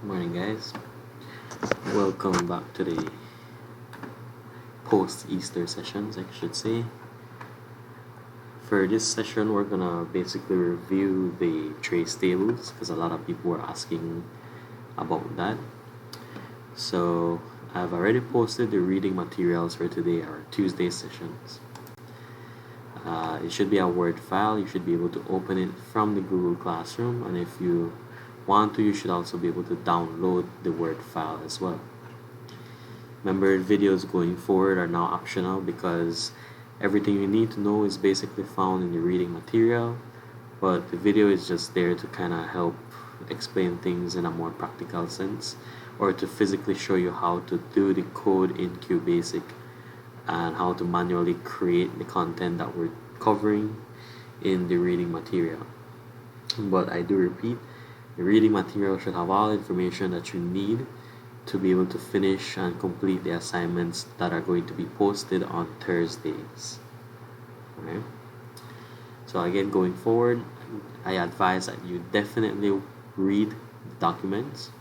Morning, guys. Welcome back to the post-Easter sessions, I should say. For this session, we're gonna basically review the trace tables because a lot of people were asking about that. So I've already posted the reading materials for today, our Tuesday sessions. It should be a Word file. You should be able to open it from the Google Classroom, and if you want to, you should also be able to download the Word file as well. Remember, videos going forward are now optional because everything you need to know is basically found in the reading material, but the video is just there to kind of help explain things in a more practical sense, or to physically show you how to do the code in QBasic and how to manually create the content that we're covering in the reading material. But I do repeat, the reading material should have all information that you need to be able to finish and complete the assignments that are going to be posted on Thursdays. Okay. So again, going forward, I advise that you definitely read the documents.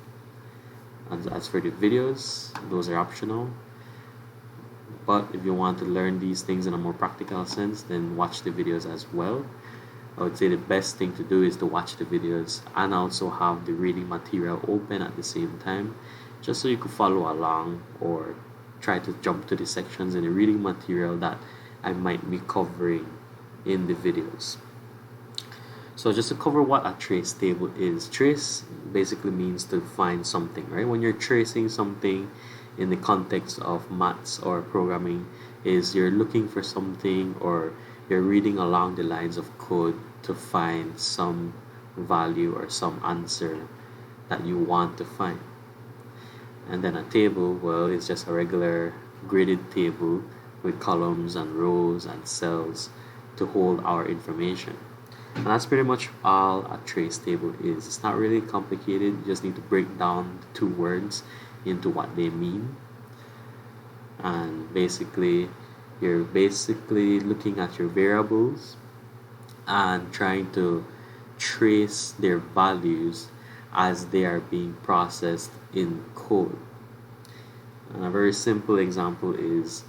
And as for the videos, those are optional. But if you want to learn these things in a more practical sense, then watch the videos as well. I would say the best thing to do is to watch the videos and also have the reading material open at the same time, just so you could follow along or try to jump to the sections in the reading material that I might be covering in the videos. So just to cover what a trace table is, trace basically means to find something, right? When you're tracing something in the context of maths or programming, is you're looking for something or you're reading along the lines of code to find some value or some answer that you want to find. And then a table, well, it's just a regular gridded table with columns and rows and cells to hold our information. And that's pretty much all a trace table is. It's not really complicated. You just need to break down the two words into what they mean. And basically, you're basically looking at your variables and trying to trace their values as they are being processed in code. And a very simple example is,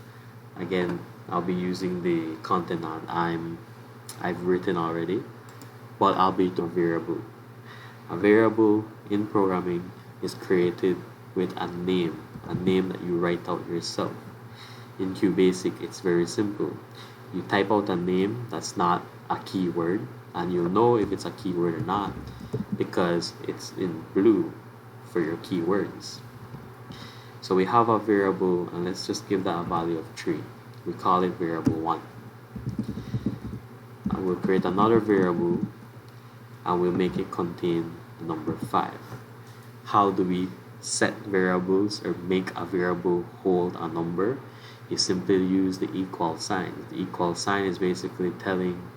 again, I'll be using the content that I've written already, but I'll be to a variable. A variable in programming is created with a name that you write out yourself. In QBasic, it's very simple. You type out a name that's not a keyword, and you'll know if it's a keyword or not because it's in blue for your keywords. So we have a variable, and let's just give that a value of 3. We call it variable 1. And we'll create another variable, and we'll make it contain the number 5. How do we set variables or make a variable hold a number? You simply use the equal sign. The equal sign is basically telling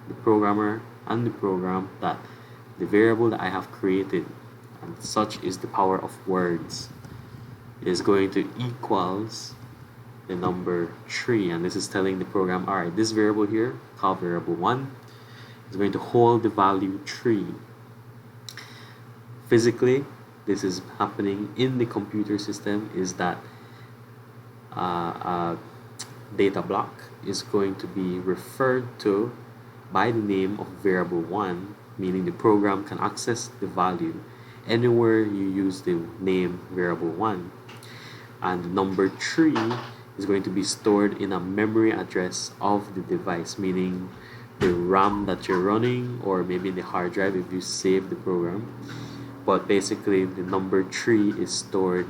the programmer and the program that the variable that I have created, and such is the power of words, is going to equals the number 3. And this is telling the program, all right, this variable here, called variable 1, is going to hold the value 3. Physically, this is happening in the computer system is that a data block is going to be referred to by the name of variable 1, meaning the program can access the value anywhere you use the name variable 1. And the number 3 is going to be stored in a memory address of the device, meaning the RAM that you're running, or maybe the hard drive if you save the program. But basically, the number 3 is stored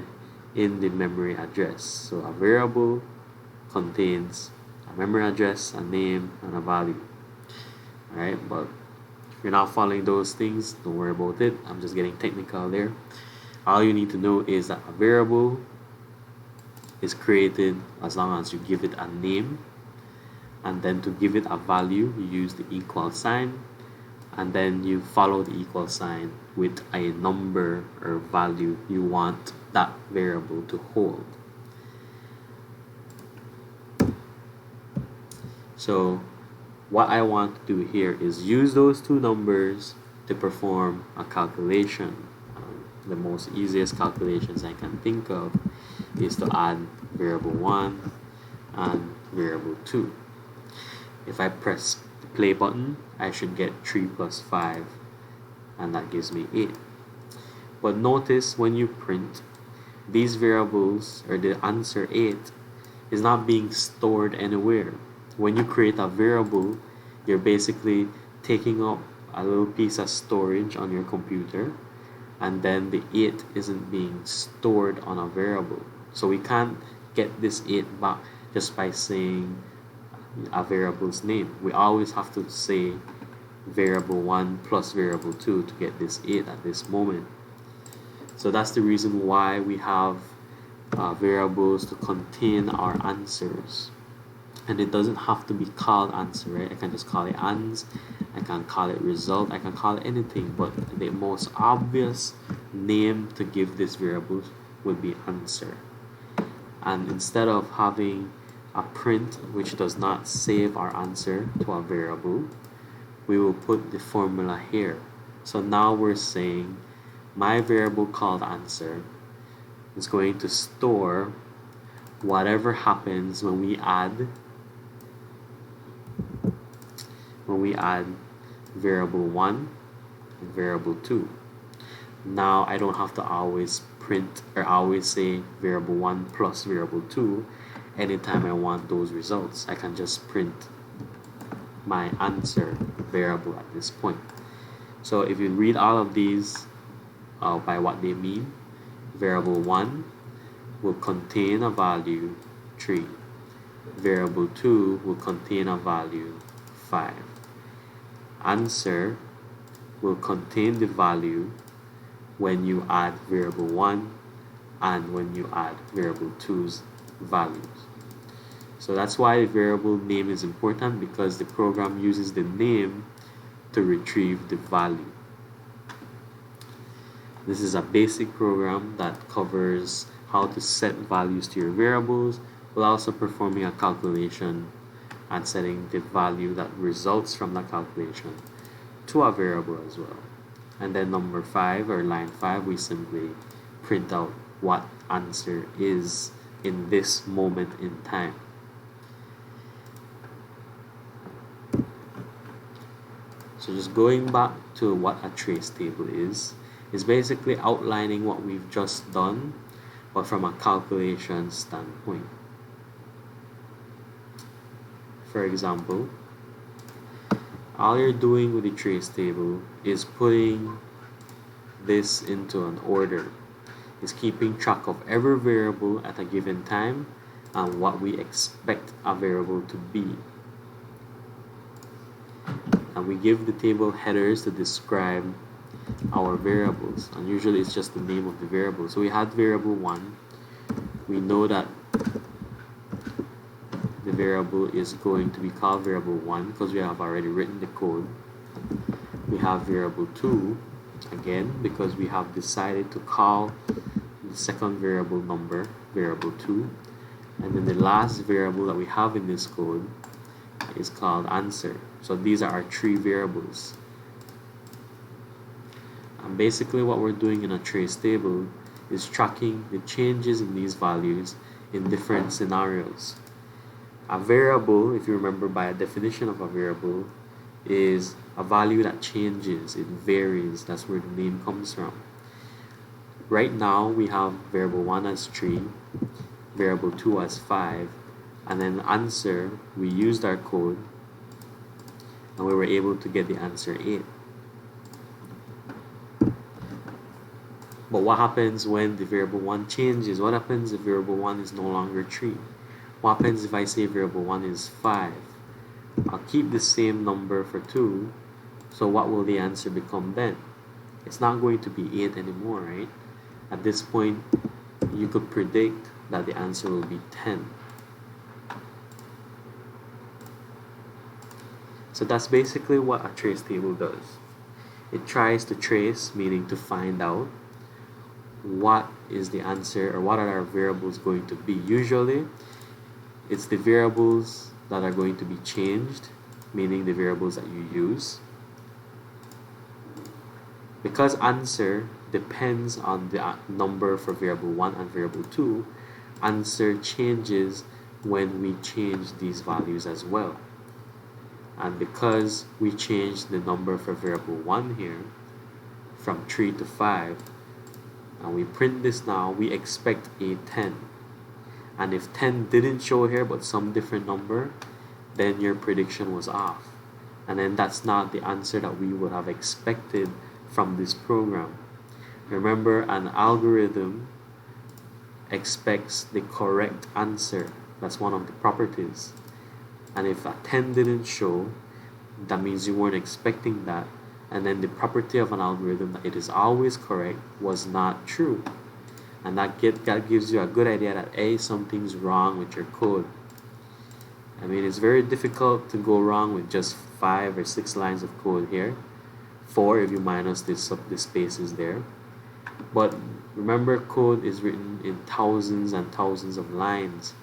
in the memory address. So a variable contains a memory address, a name, and a value. Alright, but if you're not following those things, don't worry about it. I'm just getting technical there. All you need to know is that a variable is created as long as you give it a name, and then to give it a value, you use the equal sign, and then you follow the equal sign with a number or value you want that variable to hold. So what I want to do here is use those two numbers to perform a calculation. the most easiest calculations I can think of is to add variable 1 and variable 2. If I press the play button, I should get 3 plus 5, and that gives me 8. But notice when you print, these variables, or the answer 8, is not being stored anywhere. When you create a variable, you're basically taking up a little piece of storage on your computer, and then the 8 isn't being stored on a variable. So we can't get this 8 back just by saying a variable's name. We always have to say variable 1 plus variable 2 to get this 8 at this moment. So that's the reason why we have variables to contain our answers. And it doesn't have to be called answer, right? I can just call it ans, I can call it result, I can call it anything, but the most obvious name to give this variable would be answer. And instead of having a print which does not save our answer to a variable, we will put the formula here. So now we're saying my variable called answer is going to store whatever happens when we add variable 1 and variable 2. Now I don't have to always print or always say variable 1 plus variable 2 anytime I want those results. I can just print my answer variable at this point. So if you read all of these by what they mean, variable 1 will contain a value 3. Variable 2 will contain a value 5. Answer will contain the value when you add variable 1 and when you add variable 2's values. So that's why the variable name is important, because the program uses the name to retrieve the value. This is a basic program that covers how to set values to your variables while also performing a calculation and setting the value that results from that calculation to a variable as well. And then number 5, or line 5, we simply print out what answer is in this moment in time. So just going back to what a trace table is basically outlining what we've just done, but from a calculation standpoint. For example, all you're doing with the trace table is putting this into an order. It's keeping track of every variable at a given time and what we expect a variable to be. And we give the table headers to describe our variables, and usually it's just the name of the variable. So we had variable 1. We know that the variable is going to be called variable 1 because we have already written the code. We have variable 2 again because we have decided to call the second variable number variable 2, and then the last variable that we have in this code is called answer. So these are our 3 variables. And basically what we're doing in a trace table is tracking the changes in these values in different scenarios. A variable, if you remember by a definition of a variable, is a value that changes, it varies. That's where the name comes from. Right now we have variable 1 as 3, variable 2 as 5, and then answer, we used our code and we were able to get the answer 8. But what happens when the variable 1 changes? What happens if variable 1 is no longer 3? What happens if I say variable 1 is 5? I'll keep the same number for 2, so what will the answer become then? It's not going to be 8 anymore, right? At this point, you could predict that the answer will be 10. So that's basically what a trace table does. It tries to trace, meaning to find out what is the answer or what are our variables going to be. Usually, it's the variables that are going to be changed, meaning the variables that you use. Because answer depends on the number for variable 1 and variable 2, answer changes when we change these values as well. And because we change the number for variable 1 here from 3 to 5, and we print this now, we expect a 10. And if 10 didn't show here but some different number, then your prediction was off. And then that's not the answer that we would have expected from this program. Remember, an algorithm expects the correct answer. That's one of the properties. And if a 10 didn't show, that means you weren't expecting that. And then the property of an algorithm that it is always correct was not true. And that gives you a good idea that A, something's wrong with your code. I mean, it's very difficult to go wrong with just 5 or 6 lines of code here. 4 if you minus the spaces there. But remember, code is written in thousands and thousands of lines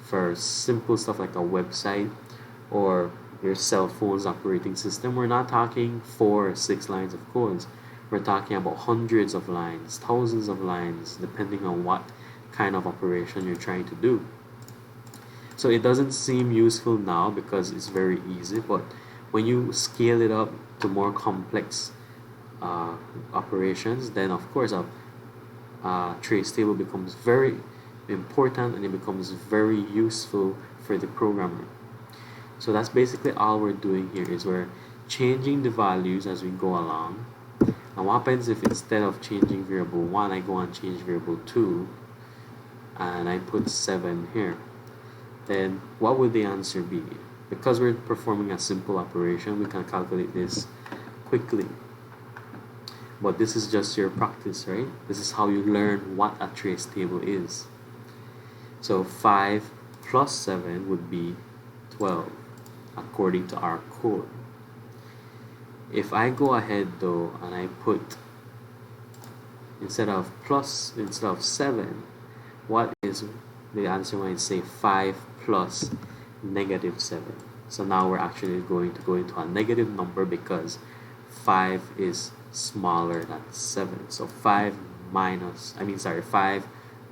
for simple stuff like a website or your cell phone's operating system. We're not talking 4 or 6 lines of codes. We're talking about hundreds of lines, thousands of lines, depending on what kind of operation you're trying to do. So it doesn't seem useful now because it's very easy, but when you scale it up to more complex operations, then of course a trace table becomes very important and it becomes very useful for the programmer. So that's basically all we're doing here, is we're changing the values as we go along. And what happens if instead of changing variable 1, I go and change variable 2 and I put 7 here? Then what would the answer be? Because we're performing a simple operation, we can calculate this quickly. But this is just your practice, right? This is how you learn what a trace table is. So 5 plus 7 would be 12, according to our code. If I go ahead though and I put, instead of 7, what is the answer when I say 5 plus negative 7? So now we're actually going to go into a negative number because 5 is smaller than 7. So 5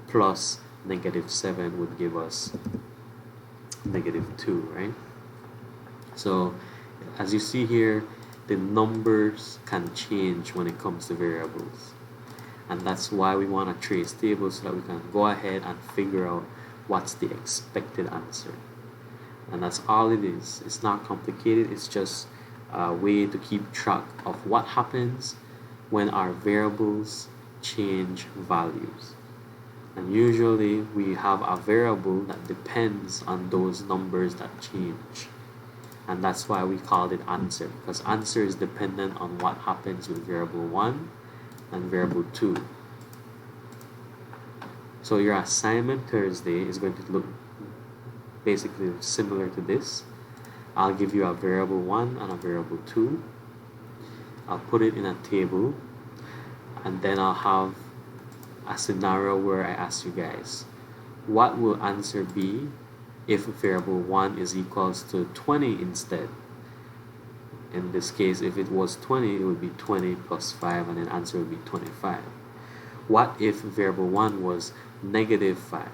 plus negative 7 would give us negative 2, right? So as you see here, the numbers can change when it comes to variables. And that's why we want a trace table, so that we can go ahead and figure out what's the expected answer. And that's all it is. It's not complicated. It's just a way to keep track of what happens when our variables change values. And usually we have a variable that depends on those numbers that change. And that's why we called it answer, because answer is dependent on what happens with variable 1 and variable 2. So your assignment Thursday is going to look basically similar to this. I'll give you a variable 1 and a variable 2. I'll put it in a table, and then I'll have a scenario where I ask you guys, what will answer be if variable 1 is equals to 20 instead? In this case, if it was 20, it would be 20 plus 5, and then answer would be 25. What if variable 1 was negative 5?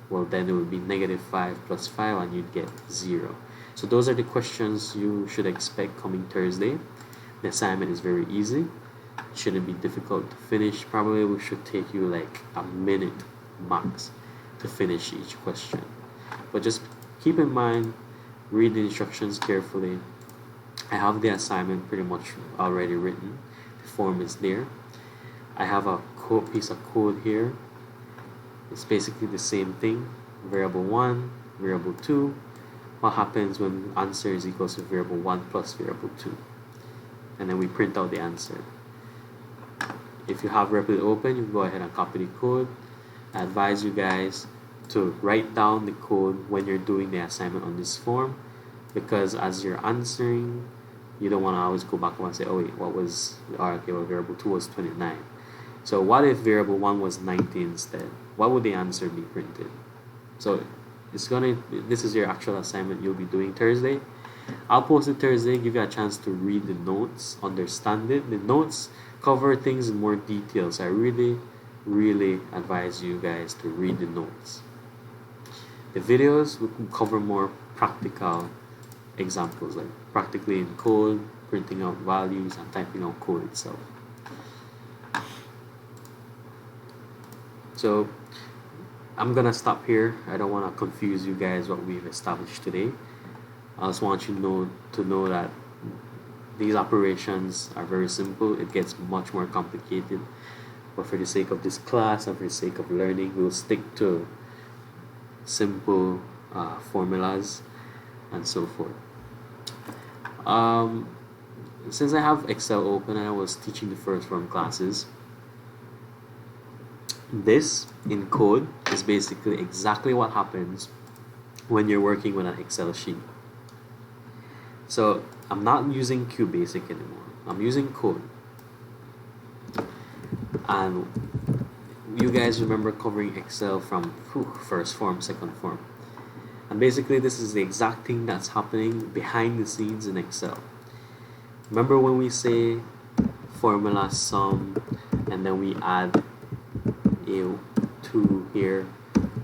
Well, then it would be negative 5 plus 5, and you'd get 0. So those are the questions you should expect coming Thursday. The assignment is very easy. It shouldn't be difficult to finish. Probably we should take you like a minute max to finish each question. But just keep in mind, read the instructions carefully. I have the assignment pretty much already written. The form is there. I have a piece of code here. It's basically the same thing. Variable 1, variable 2. What happens when answer is equals to variable 1 plus variable 2? And then we print out the answer. If you have Replit open, you can go ahead and copy the code. I advise you guys to write down the code when you're doing the assignment on this form, because as you're answering, you don't want to always go back and say, oh wait, what was, okay, well, variable 2 was 29. So what if variable 1 was 90 instead? What would the answer be printed? So this is your actual assignment you'll be doing Thursday. I'll post it Thursday, give you a chance to read the notes, understand it. The notes cover things in more detail. So I really advise you guys to read the notes. The videos will cover more practical examples, like practically in code, printing out values and typing out code itself. So I'm gonna stop here. I don't want to confuse you guys what we've established today. I just want you to know that these operations are very simple. It gets much more complicated, but for the sake of this class and for the sake of learning, we'll stick to simple formulas and so forth. Since I have Excel open and I was teaching the first form classes, this in code is basically exactly what happens when you're working with an Excel sheet. So I'm not using QBasic anymore. I'm using code. And you guys remember covering Excel from first form, second form. And basically this is the exact thing that's happening behind the scenes in Excel. Remember when we say formula sum and then we add A2 here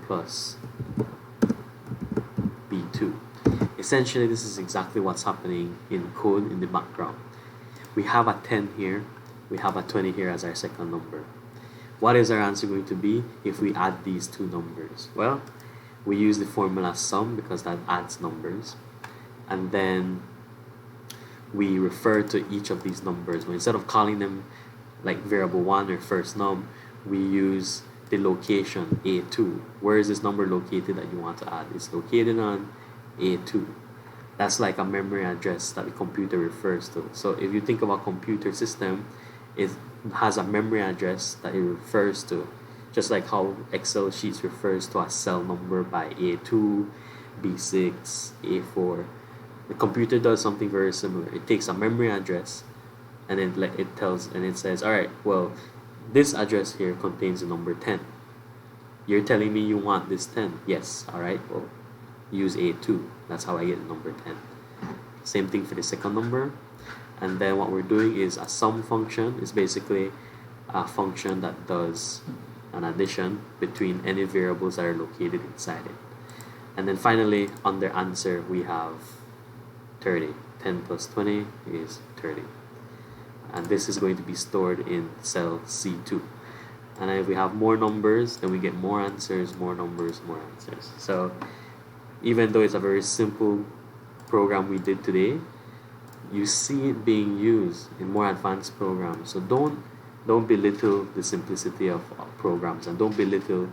plus B2. Essentially this is exactly what's happening in code in the background. We have a 10 here, we have a 20 here as our second number. What is our answer going to be if we add these two numbers? Well, we use the formula sum because that adds numbers, and then we refer to each of these numbers. Well, instead of calling them like variable 1 or first num, we use the location A2. Where is this number located that you want to add? It's located on A2. That's like a memory address that the computer refers to. So if you think of a computer system, it has a memory address that it refers to, just like how Excel sheets refers to a cell number by A2, B6, A4. The computer does something very similar. It takes a memory address and it says, all right, well, this address here contains the number 10. You're telling me you want this 10? Yes. All right, well, use A2. That's how I get the number 10. Same thing for the second number. And then what we're doing is a sum function is basically a function that does an addition between any variables that are located inside it. And then finally, under answer, we have 30. 10 plus 20 is 30. And this is going to be stored in cell C2. And if we have more numbers, then we get more answers, more numbers, more answers. So even though it's a very simple program we did today, you see it being used in more advanced programs. So don't belittle the simplicity of programs, and don't belittle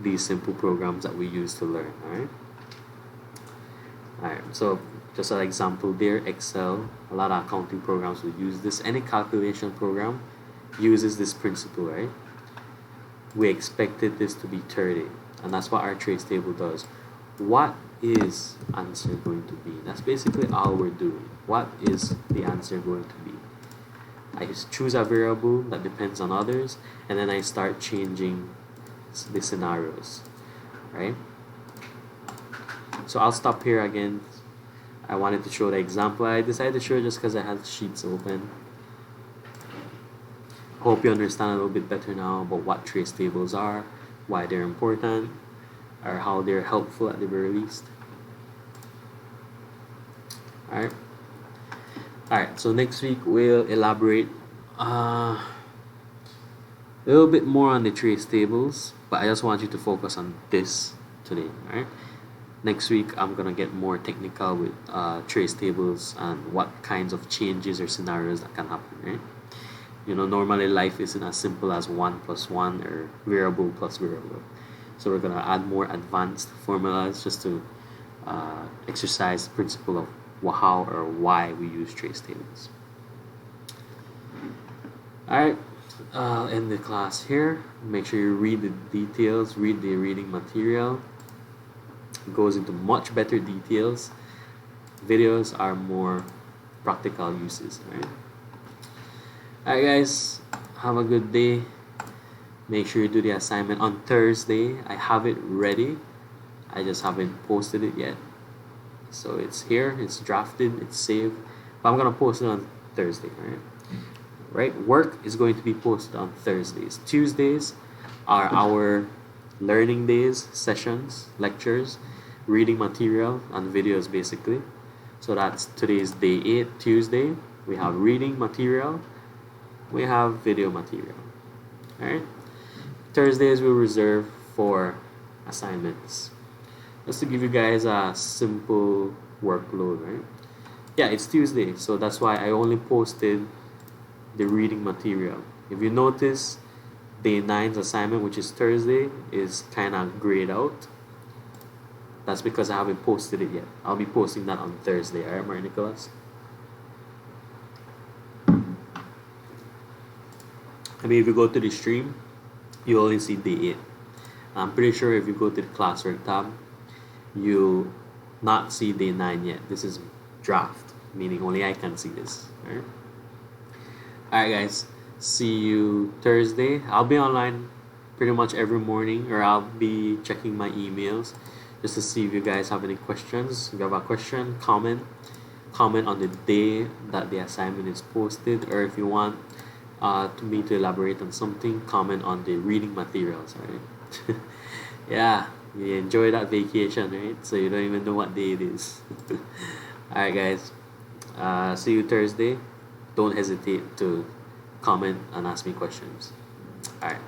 these simple programs that we use to learn. Alright, so just an example there, Excel, a lot of accounting programs will use this. Any calculation program uses this principle, right? We expected this to be 30, and that's what our trace table does. What is answer going to be? That's basically all we're doing. What is the answer going to be? I just choose a variable that depends on others, and then I start changing the scenarios, right? So I'll stop here again. I wanted to show the example. I decided to show it just because I had sheets open. Hope you understand a little bit better now about what trace tables are, why they're important, or how they're helpful at the very least. Alright, so next week we'll elaborate a little bit more on the trace tables, but I just want you to focus on this today. Alright, next week I'm gonna get more technical with trace tables and what kinds of changes or scenarios that can happen. Right? You know, normally life isn't as simple as 1 plus 1 or variable plus variable. So we're gonna add more advanced formulas just to exercise the principle of how or why we use trace tables. Alright, I'll end the class here. Make sure you read the details, read the reading material. It goes into much better details. Videos are more practical uses. Alright guys, have a good day. Make sure you do the assignment on Thursday. I have it ready. I just haven't posted it yet. So it's here, it's drafted, it's saved. But I'm gonna post it on Thursday, right? right? Work is going to be posted on Thursdays. Tuesdays are our learning days, sessions, lectures, reading material, and videos basically. So that's today's day 8, Tuesday. We have reading material, we have video material. Alright? Thursdays we reserve for assignments. Just to give you guys a simple workload, right? Yeah, it's Tuesday, so that's why I only posted the reading material. If you notice, day 9's assignment, which is Thursday, is kind of grayed out. That's because I haven't posted it yet. I'll be posting that on Thursday, alright, Maria Nicholas? I mean, if you go to the stream, you only see day 8. I'm pretty sure if you go to the classwork tab, you'll not see day 9 yet. This is draft, meaning only I can see this. Alright? Alright guys, see you Thursday. I'll be online pretty much every morning, or I'll be checking my emails just to see if you guys have any questions. If you have a question, comment on the day that the assignment is posted, or if you want me to elaborate on something, comment on the reading materials. Alright? Yeah, you enjoy that vacation, right? So you don't even know what day it is. Alright guys, see you Thursday. Don't hesitate to comment and ask me questions. Alright.